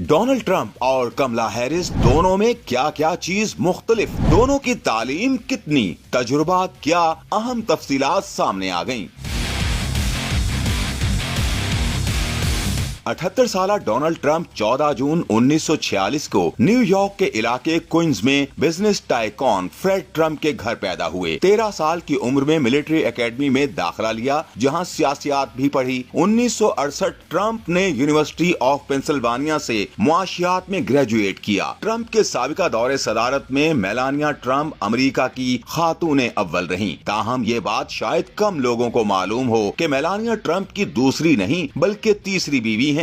Donald Trump और कमला Harris दोनों में क्या क्या चीज मुख्तलिफ, दोनों की तालीम कितनी, तजुर्बात क्या, अहम तफसीलात सामने आ गईं। 78 साला डोनाल्ड ट्रंप 14 जून 1946 को न्यूयॉर्क के इलाके क्वींस में बिजनेस टाइकॉन फ्रेड ट्रंप के घर पैदा हुए। 13 साल की उम्र में मिलिट्री एकेडमी में दाखिला लिया, जहां सियासियात भी पढ़ी। 1968 ट्रंप ने यूनिवर्सिटी ऑफ पेंसिल्वानिया से मुआशियात में ग्रेजुएट किया। ट्रंप के साबिका दौरे सदारत में मेलानिया ट्रंप अमेरिका की खातून अव्वल रहीं। ताहम ये बात शायद कम लोगों को मालूम हो कि मेलानिया ट्रंप की दूसरी नहीं बल्कि तीसरी बीवी हैं।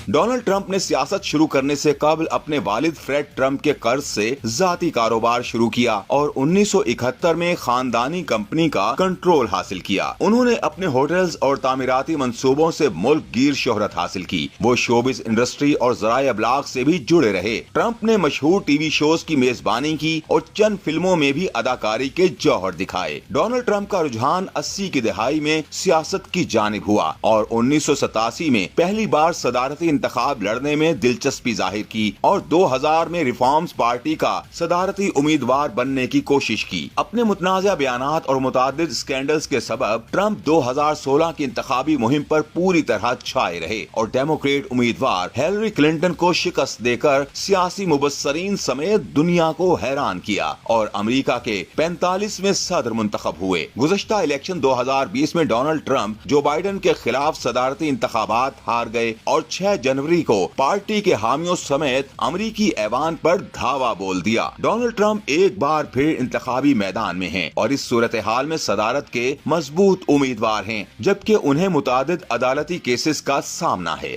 डोनाल्ड ट्रंप ने सियासत शुरू करने से कबल अपने वालिद फ्रेड ट्रंप के कर्ज से जाती कारोबार शुरू किया और 1971 में खानदानी कंपनी का कंट्रोल हासिल किया। उन्होंने अपने होटल्स और तामीराती मंसूबों से मुल्क गिर शोहरत हासिल की। वो शोबिस इंडस्ट्री और ज़राए अबलाग से भी जुड़े रहे। ट्रंप ने मशहूर टीवी शोज की मेजबानी की और चंद फिल्मों में भी अदाकारी के जौहर दिखाए। डोनाल्ड ट्रंप का रुझान 80 की दहाई में सियासत की जानिब हुआ और 1987 में पहली बार सदारती इंतखाब लड़ने में दिलचस्पी जाहिर की और 2000 में रिफॉर्म्स पार्टी का सदारती उम्मीदवार बनने की कोशिश की। अपने मुतनाज़ा बयानात और मुतादिद स्कैंडल्स के सबब ट्रंप 2016 की इंतखाबी मुहिम पर पूरी तरह छाए रहे और डेमोक्रेट उम्मीदवार हिलरी क्लिंटन को शिकस्त देकर सियासी मुबस्सरीन समेत दुनिया को हैरान किया और अमेरिका के 45वें सदर मुंतखब हुए। गुज़श्ता इलेक्शन 2020 में डोनाल्ड ट्रंप जो बाइडेन के खिलाफ सदारती इंतखाबात हार गए और 6 जनवरी को पार्टी के हामियों समेत अमरीकी ऐवान पर धावा बोल दिया। डोनाल्ड ट्रंप एक बार फिर इंतखाबी मैदान में हैं और इस सूरत हाल में सदारत के मजबूत उम्मीदवार हैं, जबकि उन्हें मुतादिद अदालती केसेस का सामना है।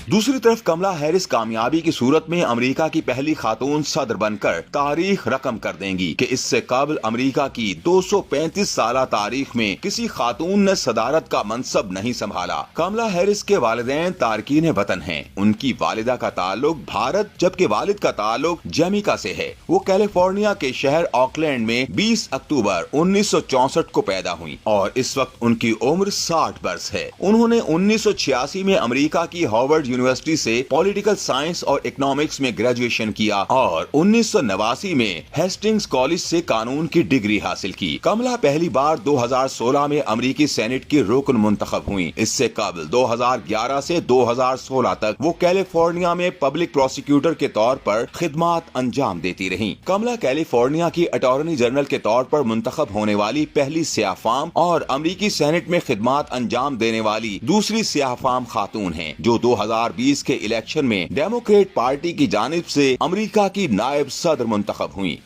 दूसरी तरफ कमला हैरिस कामयाबी की सूरत में अमेरिका की पहली खातून सदर बनकर तारीख रकम कर देंगी कि इससे कबल अमेरिका की 235 साला तारीख में किसी खातून ने सदारत का मनसब नहीं संभाला। कमला हैरिस के वालिदैन तारकीन वतन हैं। उनकी वालिदा का ताल्लुक भारत जबकि वालिद का ताल्लुक जमैका से है। वो कैलिफोर्निया के शहर ऑकलैंड में 20 अक्टूबर 1964 को पैदा हुई और इस वक्त उनकी उम्र 60 वर्ष है। उन्होंने 1986 में अमेरिका की हार्वर्ड यूनिवर्सिटी से पॉलिटिकल साइंस और इकोनॉमिक्स में ग्रेजुएशन किया और 1989 में हेस्टिंग्स कॉलेज से कानून की डिग्री हासिल की। कमला पहली बार 2016 में अमेरिकी सेनेट की रुकन मुंतखब हुई। इससे कबल 2011 से 2016 तक वो कैलिफोर्निया में पब्लिक प्रोसिक्यूटर के तौर पर खिदमात अंजाम देती रहीं। कमला कैलिफोर्निया की अटॉर्नी जनरल के तौर पर मुंतखब होने वाली पहली सियाफाम और अमेरिकी सेनेट में खिदमात अंजाम देने वाली दूसरी सियाफाम खातून हैं, जो 2020 के इलेक्शन में डेमोक्रेट पार्टी की जानिब से अमेरिका की नायब सदर मुंतखब हुई।